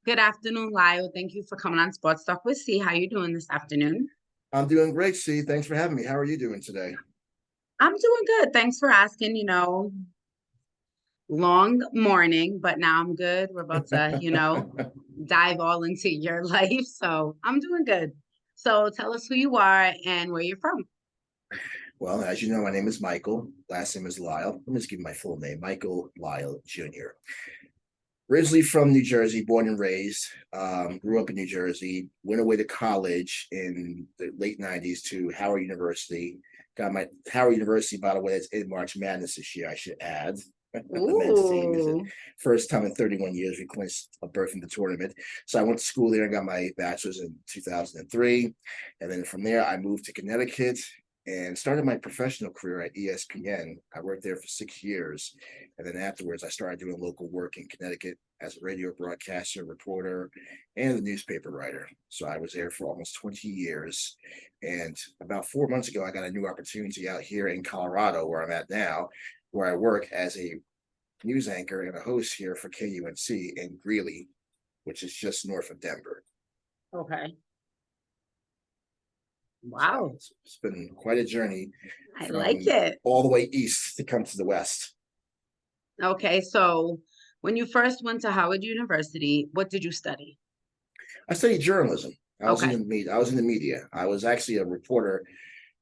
Good afternoon, Lyle. Thank you for coming on Sports Talk with C. How you doing this afternoon? I'm doing great, C. Thanks for having me. How are you doing today? I'm doing good. Thanks for asking. Long morning, but now I'm good. We're about to, dive all into your life. So I'm doing good. So tell us who you are and where you're from. Well, as you know, my name is Michael. Last name is Lyle. Let me just give you my full name, Michael Lyle Jr. Originally from New Jersey, born and raised. Grew up in New Jersey. Went away to college in the late '90s to Howard University. Got my Howard University, by the way, it's in March Madness this year, I should add. The men's team is the Ooh, first time in 31 years we clinched a berth in the tournament. So I went to school there and got my bachelor's in 2003. And then from there, I moved to Connecticut and started my professional career at ESPN. I worked there for 6 years. And then afterwards, I started doing local work in Connecticut as a radio broadcaster, reporter, and a newspaper writer. So I was there for almost 20 years. And about 4 months ago, I got a new opportunity out here in Colorado, where I'm at now, where I work as a news anchor and a host here for KUNC in Greeley, which is just north of Denver. okay. So Wow. it's been quite a journey I like from it. all the way east to come to the west. Okay, so when you first went to Howard University, what did you study? I studied journalism. I was in the Okay. media. I was in the media. I was actually a reporter.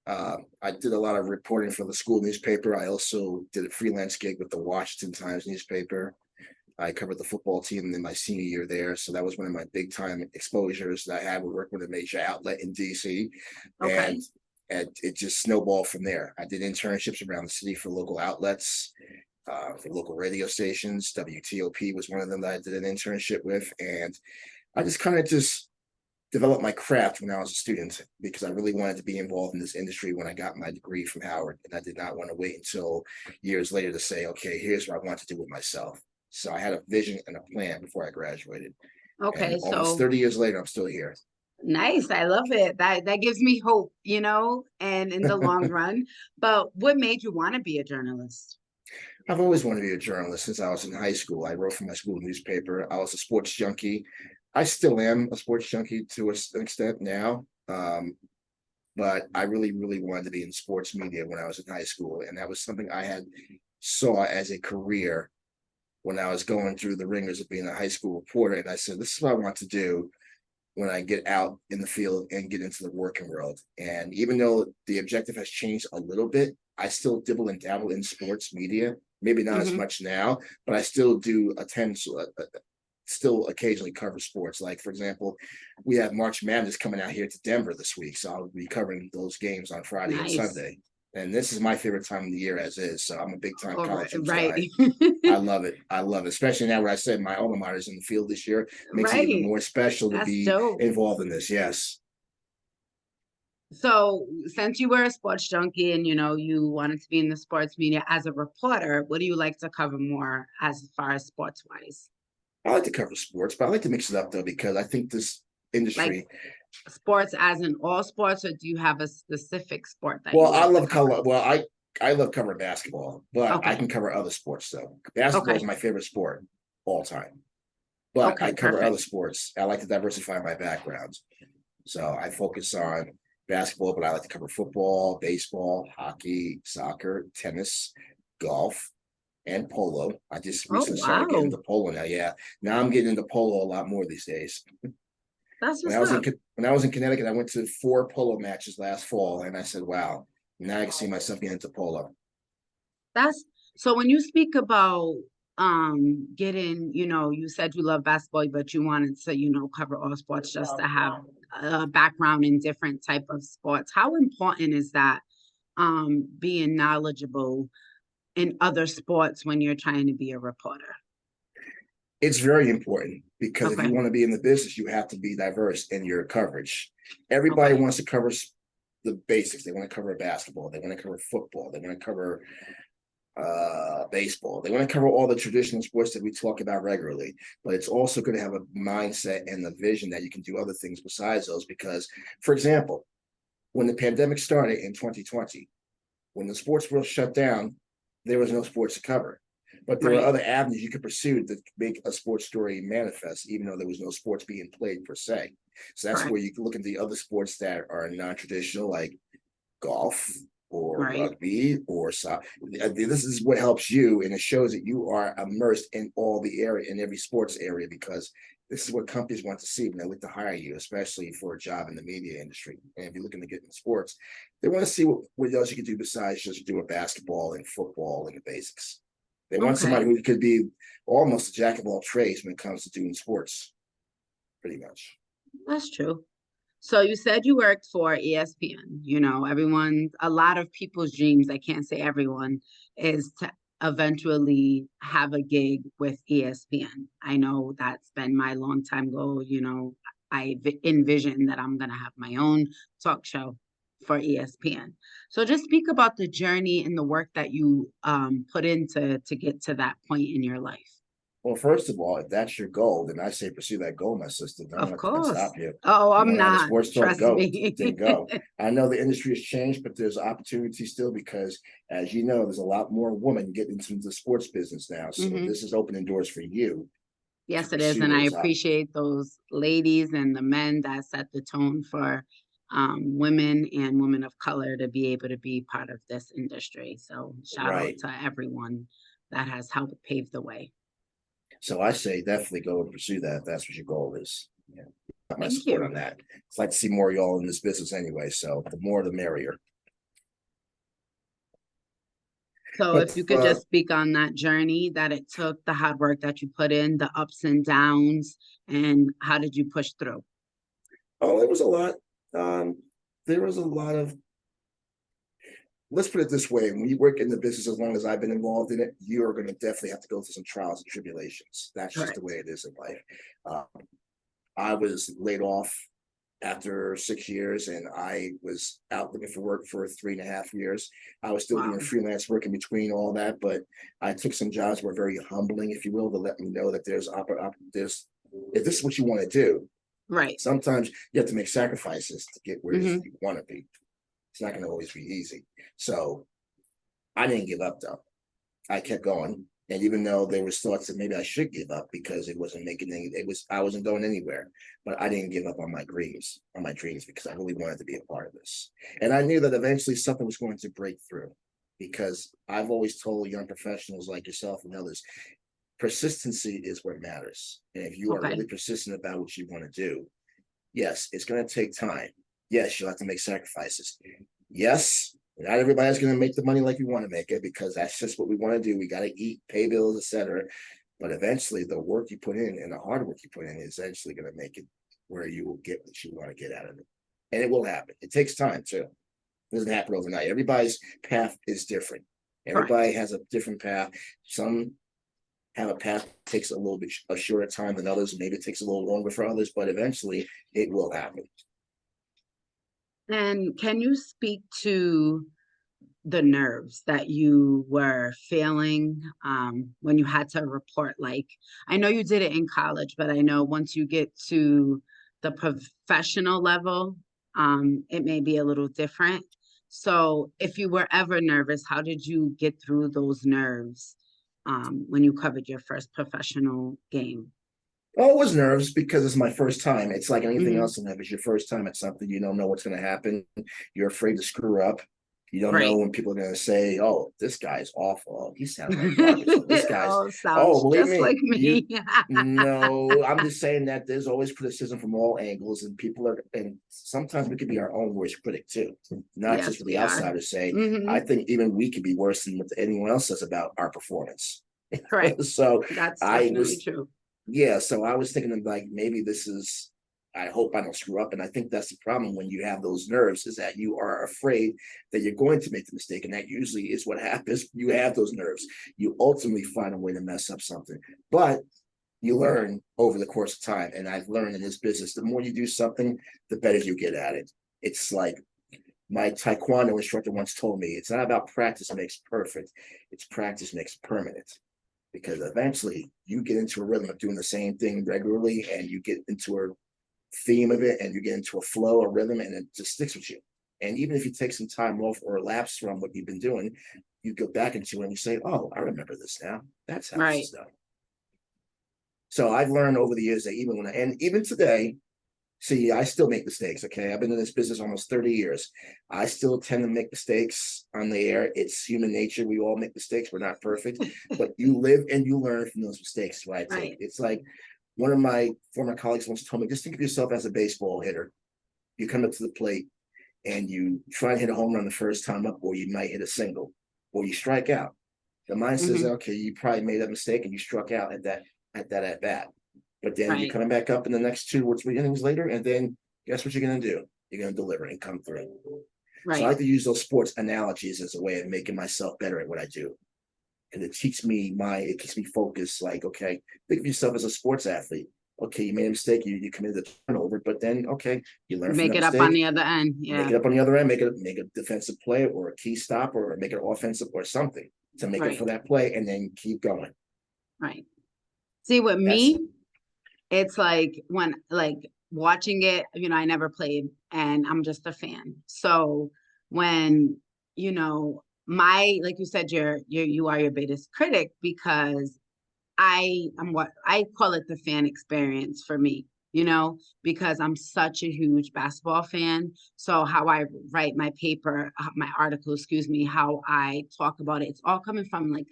I did a lot of reporting for the school newspaper. I also did a freelance gig with the Washington Times newspaper. I covered the football team in my senior year there, so that was one of my big time exposures that I had. We worked with a major outlet in DC, and Okay. and it just snowballed from there. I did internships around the city for local outlets, for local radio stations. WTOP was one of them that I did an internship with, and I just kind of just developed my craft when I was a student because I really wanted to be involved in this industry when I got my degree from Howard. And I did not want to wait until years later to say, okay, here's what I want to do with myself. So I had a vision and a plan before I graduated. And Okay, almost so 30 years later, I'm still here. nice. I love it. That gives me hope, and in the long run. But what made you want to be a journalist? I've always wanted to be a journalist since I was in high school. I wrote for my school newspaper. I was a sports junkie. I still am a sports junkie to an extent now. But I really, really wanted to be in sports media when I was in high school. And that was something I had saw as a career when I was going through the ringers of being a high school reporter. And I said, this is what I want to do when I get out in the field and get into the working world. And even though the objective has changed a little bit, I still dibble and dabble in sports media. Maybe not as Hmm. much now, but I still do attend, still occasionally cover sports. Like, for example, we have March Madness coming out here to Denver this week. So I'll be covering those games on Friday and Nice. Sunday. And this is my favorite time of the year as is. So I'm a big time All right, college hoops right. guy. I love it. I love it. Especially now where I said my alma mater is in the field this year. Makes it even Right. more special to That's be dope. involved in this. Yes. So, since you were a sports junkie and you wanted to be in the sports media as a reporter, what do you like to cover more as far as sports wise? I like to cover sports, but I like to mix it up though, because I think this Like industry, sports as in all sports, or do you have a specific sport that well, you I like to love cover? color. Well, I love covering basketball, but I Okay. can cover other sports though. Basketball is Okay. my favorite sport all time. But I Okay. cover other Perfect. sports. I like to diversify my background. So I focus on basketball, but I like to cover football, baseball, hockey, soccer, tennis, golf, and polo. I just Oh, recently started getting wow. into polo now. Yeah, now I'm getting into polo a lot more these days. That's When what's I was in up. when I was in Connecticut, I went to 4 polo matches last fall, and I said, "Wow, now I can see myself getting into polo." That's so when you speak about getting, you said you love basketball, but you wanted to, cover all sports just to have a background in different type of sports. How important is that being knowledgeable in other sports when you're trying to be a reporter? It's very important because if you Okay. want to be in the business, you have to be diverse in your coverage. Everybody Okay. wants to cover the basics. They want to cover basketball. They want to cover football. They want to cover baseball. They want to cover all the traditional sports that we talk about regularly. But it's also going to have a mindset and the vision that you can do other things besides those. Because, for example, when the pandemic started in 2020, when the sports world shut down, there was no sports to cover. But there are Right, other avenues you could pursue to make a sports story manifest, even though there was no sports being played per se. So that's correct, where you can look at the other sports that are non-traditional, like golf or right. rugby or soccer. This is what helps you, and it shows that you are immersed in all the area, in every sports area, because this is what companies want to see when they look to hire you, especially for a job in the media industry. And if you're looking to get into sports, they want to see what else you can do besides just doing basketball and football and the basics. They want somebody Okay, who could be almost a jack of all trades when it comes to doing sports, pretty much. that's true. So you said you worked for ESPN. You know, a lot of people's dreams, I can't say everyone, is to eventually have a gig with ESPN. I know that's been my long time goal. You know, envision that I'm going to have my own talk show for ESPN. So just speak about the journey and the work that you put into to get to that point in your life. Well, first of all, if that's your goal, then I say pursue that goal, my sister. No Of one can course. stop you. Oh, You I'm want to have a not. sports talk, Trust go, me. then go. I know the industry has changed, but there's opportunity still because, as you know, there's a lot more women getting into the sports business now. So Mhm. this is opening doors for you to Yes, it is. pursue And I those appreciate those ladies and the men that set the tone for women and women of color to be able to be part of this industry. So shout out right. to everyone that has helped pave the way. So I say definitely go and pursue that if that's what your goal is. Yeah. Got my Thank support on you. that. I'd like to see more of y'all in this business anyway. So the more the merrier. So But if you could just speak on that journey that it took, the hard work that you put in, the ups and downs, and how did you push through? oh, it was a lot. Um, there was a lot of, let's put it this way, when you work in the business as long as I've been involved in it, you are going to definitely have to go through some trials and tribulations. That's just the way Correct. it is in life. I was laid off after 6 years, and I was out looking for work for 3.5 years. I was still doing Wow. freelance work in between all that, but I took some jobs that were very humbling, if you will, to let me know that there's if this is what you want to do, Right. sometimes you have to make sacrifices to get where Hmm. you want to be. It's not going to always be easy. So I didn't give up though. I kept going. And even though there was thoughts that maybe I should give up because it wasn't making any, I wasn't going anywhere, but I didn't give up on my dreams because I really wanted to be a part of this. And I knew that eventually something was going to break through because I've always told young professionals like yourself and others, persistency is what matters. And if you are Okay. really persistent about what you want to do, yes, it's going to take time. Yes, you'll have to make sacrifices. Yes, not everybody's going to make the money like we want to make it because that's just what we want to do. We got to eat, pay bills, etc. But eventually, the work you put in and the hard work you put in is eventually going to make it where you will get what you want to get out of it. And it will happen. It takes time too. It doesn't happen overnight. Everybody's path is different. Everybody Correct. has a different path. Some have a path that takes a little bit a shorter time than others. Maybe it takes a little longer for others, but eventually it will happen. And can you speak to the nerves that you were feeling when you had to report? Like, I know you did it in college, but I know once you get to the professional level, it may be a little different. So, if you were ever nervous, how did you get through those nerves when you covered your first professional game? I was nervous because it's my first time. It's like anything Hmm. else in life. It's your first time at something. You don't know what's going to happen. You're afraid to screw up. You don't know Right. when people are going to say, "Oh, this guy's awful. Oh, he sounded like garbage. Oh, this guy's." Oh, Oh, sounds believe just me, like you. me. No, I'm just saying that there's always criticism from all angles, and people are, and sometimes we could be our own worst critic too. Not just Yes, what the we are. outsiders say. Hmm. I think even we could be worse than what anyone else says about our performance. Correct. So That's I definitely was true. yeah, so I was thinking of like maybe this is I hope I don't screw up. And I think that's the problem when you have those nerves is that you are afraid that you're going to make the mistake. And that usually is what happens. You have those nerves. You ultimately find a way to mess up something. But you learn over the course of time. And I've learned in this business, the more you do something, the better you get at it. It's like my taekwondo instructor once told me, it's not about practice makes perfect. It's practice makes permanent because eventually you get into a rhythm of doing the same thing regularly and you get into a theme of it and you get into a flow, a rhythm, and it just sticks with you. And even if you take some time off or lapse from what you've been doing, you go back into it and you say, oh, I remember this now. That's how this Right. is done. So I've learned over the years that and even today, see, I still make mistakes. Okay. I've been in this business almost 30 years. I still tend to make mistakes on the air. It's human nature. We all make mistakes. We're not perfect, but you live and you learn from those mistakes. Right. Right. It's like one of my former colleagues once told me, just think of yourself as a baseball hitter. You come up to the plate and you try to hit a home run the first time up, or you might hit a single, or you strike out. The mind says, Hmm. okay, you probably made a mistake and you struck out at bat. But then you're Right. coming back up in the next 2 or 3 innings later, and then guess what you're going to do? You're going to deliver and come through. So I Right. like to use those sports analogies as a way of making myself better at what I do. And it keeps me focused. Like, okay, think of yourself as a sports athlete. Okay, you made a mistake, you committed a turnover, but then okay, you learn from Make that it up on mistake, the other end. make Yeah. it up on the other end, make a defensive play or a key stop or make it offensive or something to make up Right. for that play, and then keep going. Right. See, with That's me, it's like when like watching it, I never played and I'm just a fan. So when, my like you said, you are your biggest critic because I'm what I call it the fan experience for me, because I'm such a huge basketball fan. So how I write my paper, my article, excuse me, how I talk about it, it's all coming from like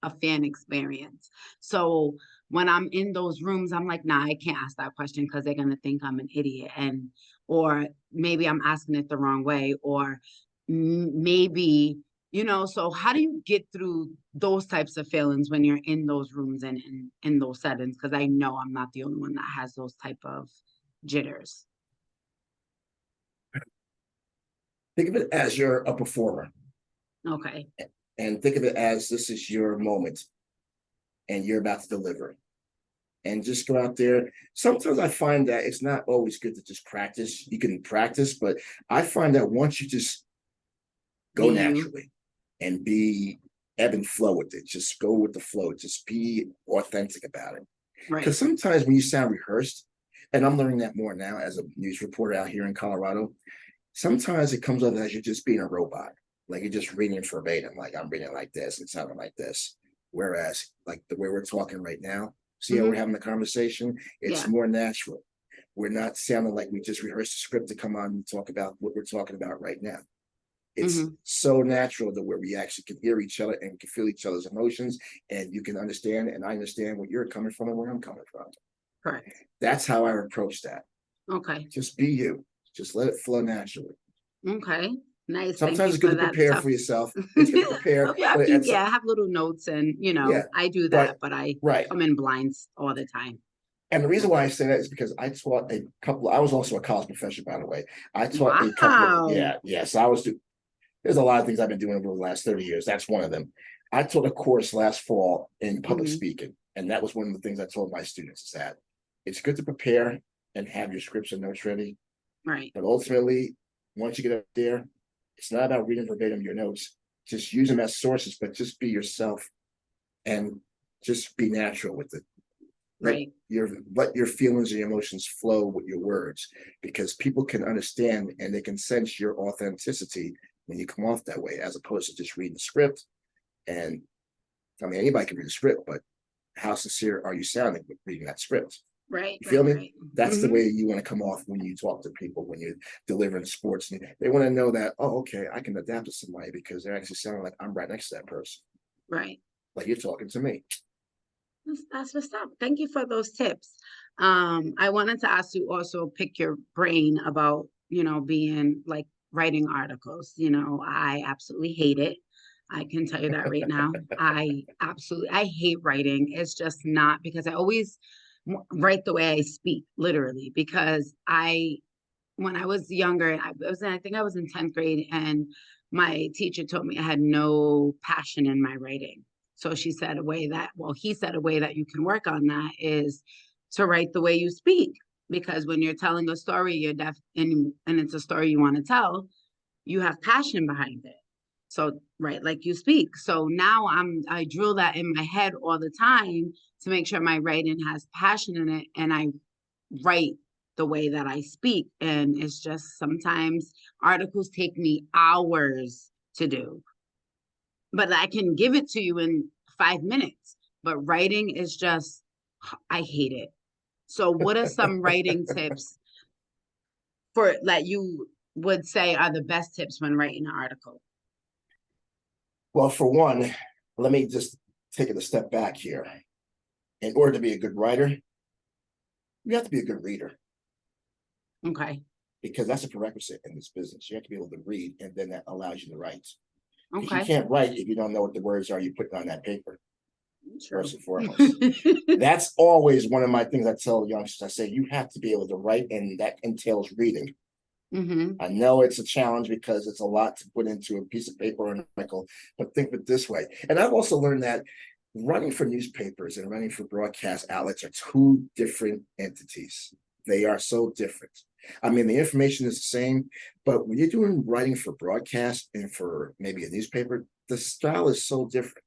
a fan experience. So when I'm in those rooms, I'm like, nah, I can't ask that question because they're gonna think I'm an idiot, or maybe I'm asking it the wrong way, or maybe so how do you get through those types of feelings when you're in those rooms and in those settings? Because I know I'm not the only one that has those type of jitters. think of it as you're a performer, Okay. and think of it as this is your moment, and you're about to deliver. And just go out there. Sometimes I find that it's not always good to just practice. You can practice, but I find that once you just Be go you. naturally and be ebb and flow with it, just go with the flow, just be authentic about it. Because Right. sometimes when you sound rehearsed, and I'm learning that more now as a news reporter out here in Colorado, sometimes it comes up as you're just being a robot. Like you're just reading verbatim, like I'm reading like this and sounding like this. Whereas, like the way we're talking right now, see how we're Hmm. having a conversation? It's Yeah. more natural. We're not sounding like we just rehearsed a script to come on and talk about what we're talking about right now. It's Hmm. so natural that where we actually can hear each other and can feel each other's emotions, and you can understand, and I understand where you're coming from and where I'm coming from. Correct. That's how I approach that. Okay. Just be you. Just let it flow naturally. Okay. Nice. Thank Sometimes you it's good for to that prepare tough. for yourself. It's good to prepare, Yeah, but it's yeah, I have little notes and yeah, I do but that, but I right. come in blinds all the time. And the reason why I say that is because I taught a couple. I was also a college professor, by the way. I taught a couple of Wow. yes. I was. There's a lot of things I've been doing over the last 30 years. That's one of them. I taught a course last fall in public Hmm. speaking, and that was one of the things I told my students is that it's good to prepare and have your scripts and notes ready, Right. but ultimately, once you get up there, it's not about reading verbatim your notes. Just use them as sources, but just be yourself and just be natural with it. let Right. let your feelings and your emotions flow with your words, because people can understand and they can sense your authenticity when you come off that way, as opposed to just reading the script. And I mean, anybody can read the script, but how sincere are you sounding with reading that script? Right. You feel Right. me? Right. That's the Hmm. way you want to come off when you talk to people, when you're delivering sports. They want to know that, oh, okay, I can adapt to somebody because they're actually sounding like I'm right next to that person, Right. like you're talking to me. That's what's up. Thank you for those tips. I wanted to ask you also pick your brain about, being like writing articles. I absolutely hate it. I can tell you that right now. I hate writing. It's just not because I always write the way I speak, literally, because when I was younger, I think I was in 10th grade, and my teacher told me I had no passion in my writing. So he said a way that you can work on that is to write the way you speak. Because when you're telling a story, and it's a story you want to tell, you have passion behind it. So right, like you speak. So now I drill that in my head all the time to make sure my writing has passion in it, and I write the way that I speak. And it's just sometimes articles take me hours to do, but I can give it to you in 5 minutes. But writing is just, I hate it. So, what are some writing tips for that you would say are the best tips when writing an article? Well, for one, let me just take it a step back here. In order to be a good writer, you have to be a good reader Okay. because that's a prerequisite in this business. You have to be able to read, and then that allows you to write. Because you Okay. can't write if you don't know what the words are you're putting on that paper, True. first and foremost. That's always one of my things I tell youngsters. I say, you have to be able to write, and that entails reading. Mm-hmm. I know it's a challenge because it's a lot to put into a piece of paper or an article, but think of it this way. And I've also learned that running for newspapers and running for broadcast outlets are two different entities. They are so different. I mean, the information is the same, but when you're doing writing for broadcast and for maybe a newspaper, the style is so different.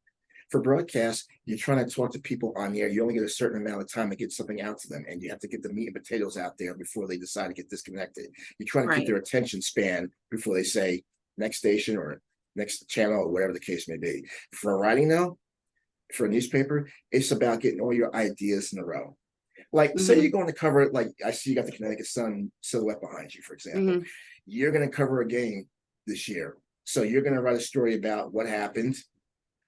For broadcast, you're trying to talk to people on the air. You only get a certain amount of time to get something out to them, and you have to get the meat and potatoes out there before they decide to get disconnected. You're trying to keep Right. their attention span before they say next station or next channel or whatever the case may be. For writing, though, for a newspaper, it's about getting all your ideas in a row. Like, say Mm-hmm. you're going to cover, like, I see you got the Connecticut Sun silhouette behind you, for example. Mm-hmm. You're going to cover a game this year. So you're going to write a story about what happened,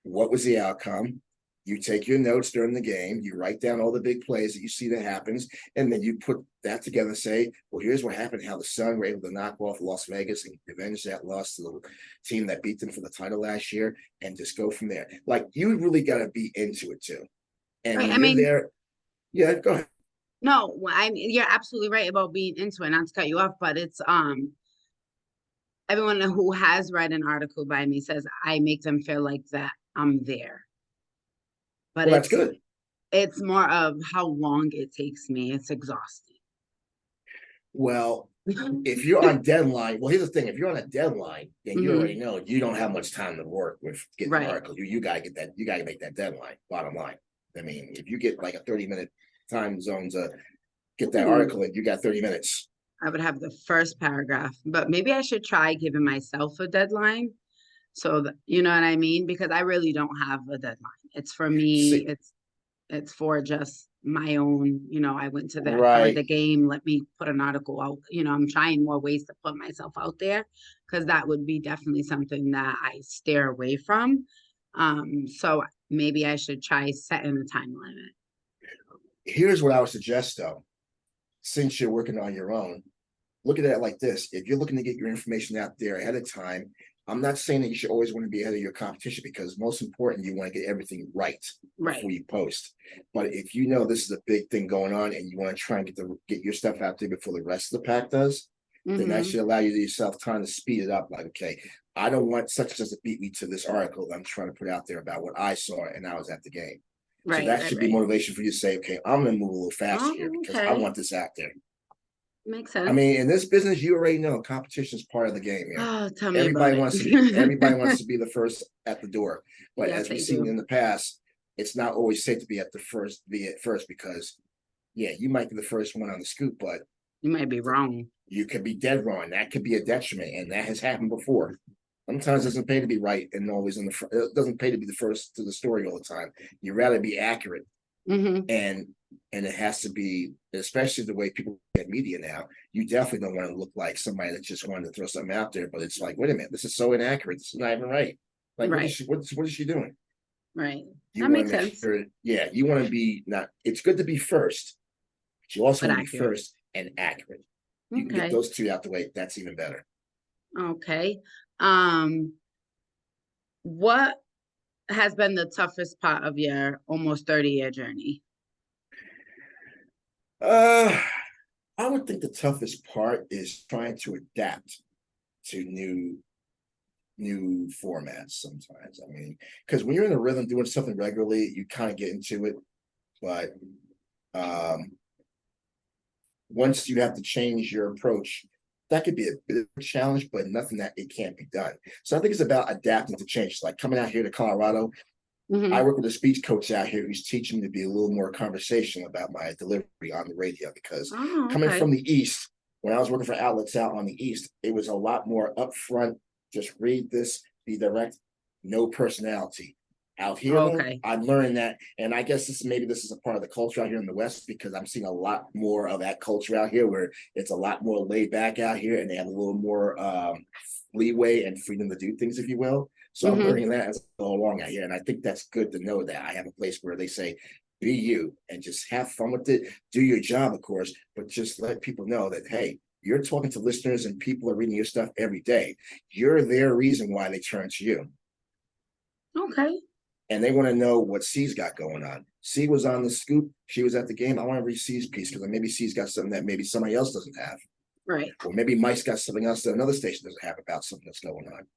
what was the outcome. You take your notes during the game, you write down all the big plays that you see that happens, and then you put that together and say, well, here's what happened, how the Sun were able to knock off Las Vegas and revenge that loss to the team that beat them for the title last year, and just go from there. Like, you really got to be into it too. And Right. when I you're mean, there, yeah, go ahead. no, I mean, you're absolutely right about being into it, not to cut you off, but it's everyone who has read an article by me says I make them feel like that I'm there. But Well, that's good. it's more of how long it takes me. It's exhausting. Well, if you're on deadline, well, here's the thing: if you're on a deadline, then you already Hmm. know you don't have much time to work with getting an Right. article. You gotta get that. You gotta make that deadline. Bottom line. I mean, if you get like a 30-minute time zone to get that Ooh, article in, you got 30 minutes. I would have the first paragraph, but maybe I should try giving myself a deadline. So that, you know what I mean? Because I really don't have a deadline. It's for me, See, it's for just my own, I went to I covered right. the game, let me put an article out. I'm trying more ways to put myself out there because that would be definitely something that I steer away from. So maybe I should try setting a time limit. Here's what I would suggest, though. Since you're working on your own, look at it like this: if you're looking to get your information out there ahead of time, I'm not saying that you should always want to be ahead of your competition, because most important, you want to get everything right Right. before you post. But if you know this is a big thing going on and you want to try and get your stuff out there before the rest of the pack does, then that Mm-hmm. should allow you to yourself time to speed it up. Like, okay, I don't want such and such to beat me to this article I'm trying to put out there about what I saw and I was at the game. So Right, that right, should be right. motivation for you to say, okay, I'm going to move a little faster here Oh, because I okay. want this out there. Makes I sense. mean, in this business, you already know competition is part of the game here. Oh, tell me about Everybody it. wants to be everybody wants to be the first at the door. But Yes, as we've they seen do. in the past, it's not always safe to be at first, because yeah, you might be the first one on the scoop, but You might be wrong. you could be dead wrong. That could be a detriment, and that has happened before. Sometimes it doesn't pay to be right and always in the front. It doesn't pay to be the first to the story all the time. You'd rather be accurate, Mm-hmm. and it has to be, especially the way people get media now. You definitely don't want to look like somebody that just wanted to throw something out there, but it's like, wait a minute, this is so inaccurate. This is not even right. Like, Right, what is she doing? right. You That want makes to make sense. sure, yeah, you want to be not. It's good to be first, but you also But want to be accurate. first and accurate. You can get Okay. those two out the way. That's even better. Okay. Um, what has been the toughest part of your almost 30-year journey? Uh, I would think the toughest part is trying to adapt to new formats sometimes. I mean, because when you're in a rhythm doing something regularly, you kind of get into it. But um, once you have to change your approach, that could be a bit of a challenge, but nothing that it can't be done. So I think it's about adapting to change. Like coming out here to Colorado, I Hmm. work with a speech coach out here who's teaching me to be a little more conversational about my delivery on the radio, because Oh, coming okay. from the East, when I was working for outlets out on the East, it was a lot more upfront. Just read this, be direct, no personality. Out here, though, Okay. I'm learning that, and I guess this is a part of the culture out here in the West, because I'm seeing a lot more of that culture out here, where it's a lot more laid back out here, and they have a little more leeway and freedom to do things, if you will. So I'm Hmm. learning that as I go along out here, and I think that's good to know that I have a place where they say, "Be you," and just have fun with it. Do your job, of course, but just let people know that, hey, you're talking to listeners and people are reading your stuff every day. You're their reason why they turn to you, Okay. and they want to know what C's got going on. C was on the scoop. She was at the game. I want to read C's piece, because maybe C's got something that maybe somebody else doesn't have. Right. Or maybe Mike's got something else that another station doesn't have about something that's going on.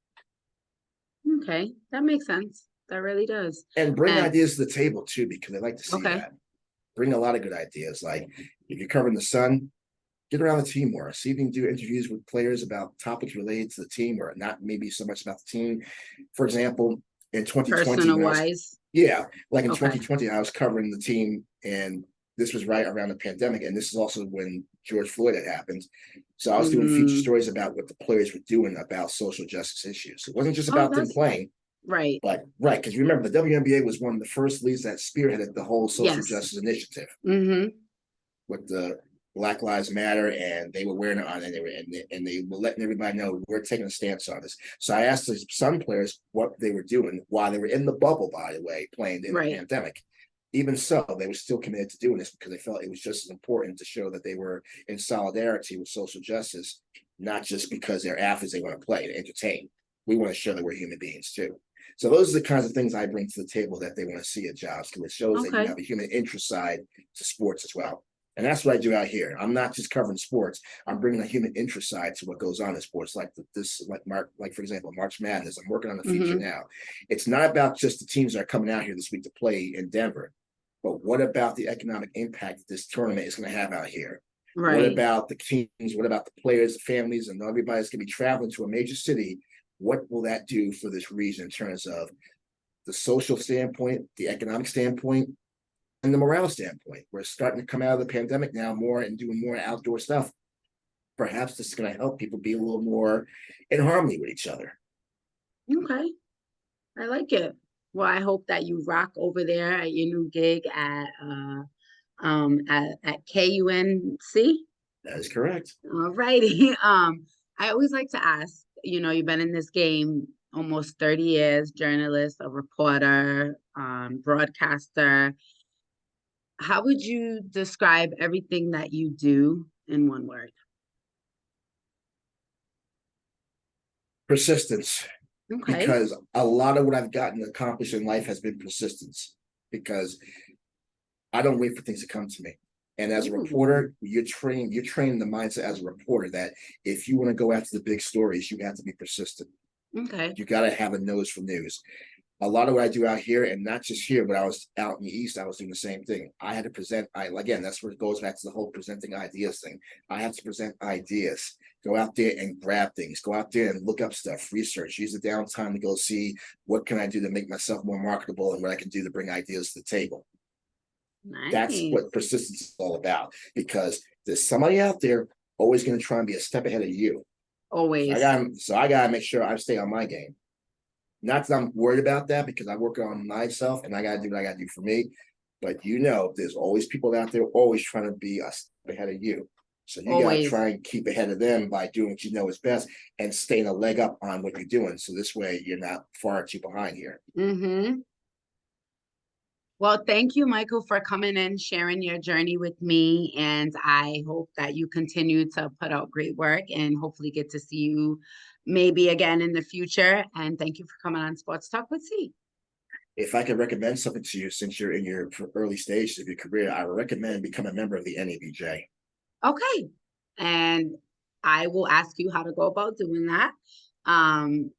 Okay. That makes sense. That really does. And bring And ideas to the table too, because they like to see okay. that. Bring a lot of good ideas. Like, if you're covering the Sun, get around the team more. See if you can do interviews with players about topics related to the team, or not maybe so much about the team. For example, in 2020, Personal when I was, wise. yeah, like in Okay. 2020, I was covering the team, and this was right around the pandemic, and this is also when George Floyd had happened. So I was doing feature Mm. stories about what the players were doing about social justice issues. It wasn't just Oh, about them that's playing, right. but right, because remember, the WNBA was one of the first leagues that spearheaded the whole social Yes. justice initiative Hmm. with the Black Lives Matter, and they were wearing it on, and they were letting everybody know we're taking a stance on this. So I asked the Sun players what they were doing while they were in the bubble, by the way, playing in the Right. pandemic. Even so, they were still committed to doing this, because they felt it was just as important to show that they were in solidarity with social justice, not just because they're athletes they want to play and entertain. We want to show that we're human beings too. So those are the kinds of things I bring to the table that they want to see at jobs, because it shows that you Okay. have a human interest side to sports as well. And that's what I do out here. I'm not just covering sports. I'm bringing a human interest side to what goes on in sports, like like for example, March Madness. I'm working on the feature Hmm. now. It's not about just the teams that are coming out here this week to play in Denver, but what about the economic impact that this tournament is going to have out here? What Right. about the teams? What about the players, the families, and everybody's going to be traveling to a major city? What will that do for this region in terms of the social standpoint, the economic standpoint, and the morale standpoint? We're starting to come out of the pandemic now more and doing more outdoor stuff. Perhaps this is going to help people be a little more in harmony with each other. Okay. I like it. Well, I hope that you rock over there at your new gig at KUNC. That is correct. All righty. I always like to ask, you've been in this game almost 30 years, journalist, a reporter, broadcaster. How would you describe everything that you do in one word? Persistence, Okay. because a lot of what I've gotten accomplished in life has been persistence, because I don't wait for things to come to me. And as a Ooh, reporter, you're trained the mindset as a reporter that if you want to go after the big stories, you have to be persistent. okay. You got to have a nose for news. A lot of what I do out here, and not just here, but I was out in the East, I was doing the same thing. I had to present, again, that's where it goes back to the whole presenting ideas thing. I have to present ideas, go out there and grab things, go out there and look up stuff, research, use the downtime to go see what can I do to make myself more marketable, and what I can do to bring ideas to the table. That's what Nice. persistence is all about, because there's somebody out there always going to try and be a step ahead of you. Always. So I gotta make sure I stay on my game. Not that I'm worried about that, because I work on myself and I got to do what I got to do for me. But there's always people out there always trying to be a step ahead of you. So you got to Always. try and keep ahead of them by doing what you know is best and staying a leg up on what you're doing. So this way you're not far too behind here. Mm-hmm. Well, thank you, Michael, for coming and sharing your journey with me. And I hope that you continue to put out great work and hopefully get to see you maybe again in the future. And thank you for coming on Sports Talk with C. If I could recommend something to you, since you're in your early stages of your career, I would recommend become a member of the NABJ. Okay. And I will ask you how to go about doing that. Um,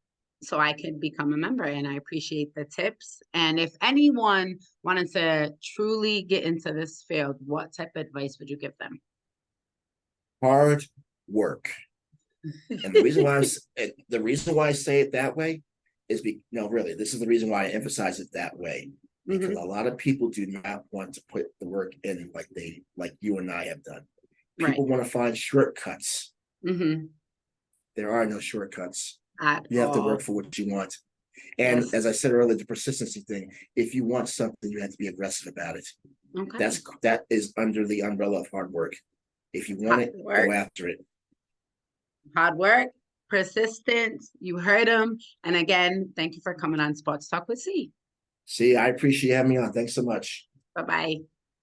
so I can become a member, and I appreciate the tips. And if anyone wanted to truly get into this field, what type of advice would you give them? Hard work. And the reason why I say it that way no, really, this is the reason why I emphasize it that way. Because Mhm. a lot of people do not want to put the work in like you and I have done. Right. People want to find shortcuts. Mhm. There are no shortcuts. At You have to work all. for what you want. And Yes. as I said earlier, the persistency thing, if you want something, you have to be aggressive about it. Okay. That is under the umbrella of hard work. If you want Hard it, work. go after it. Hard work, persistence. You heard him. And again, thank you for coming on Sports Talk with C. See, I appreciate you having me on. Thanks so much. Bye-bye.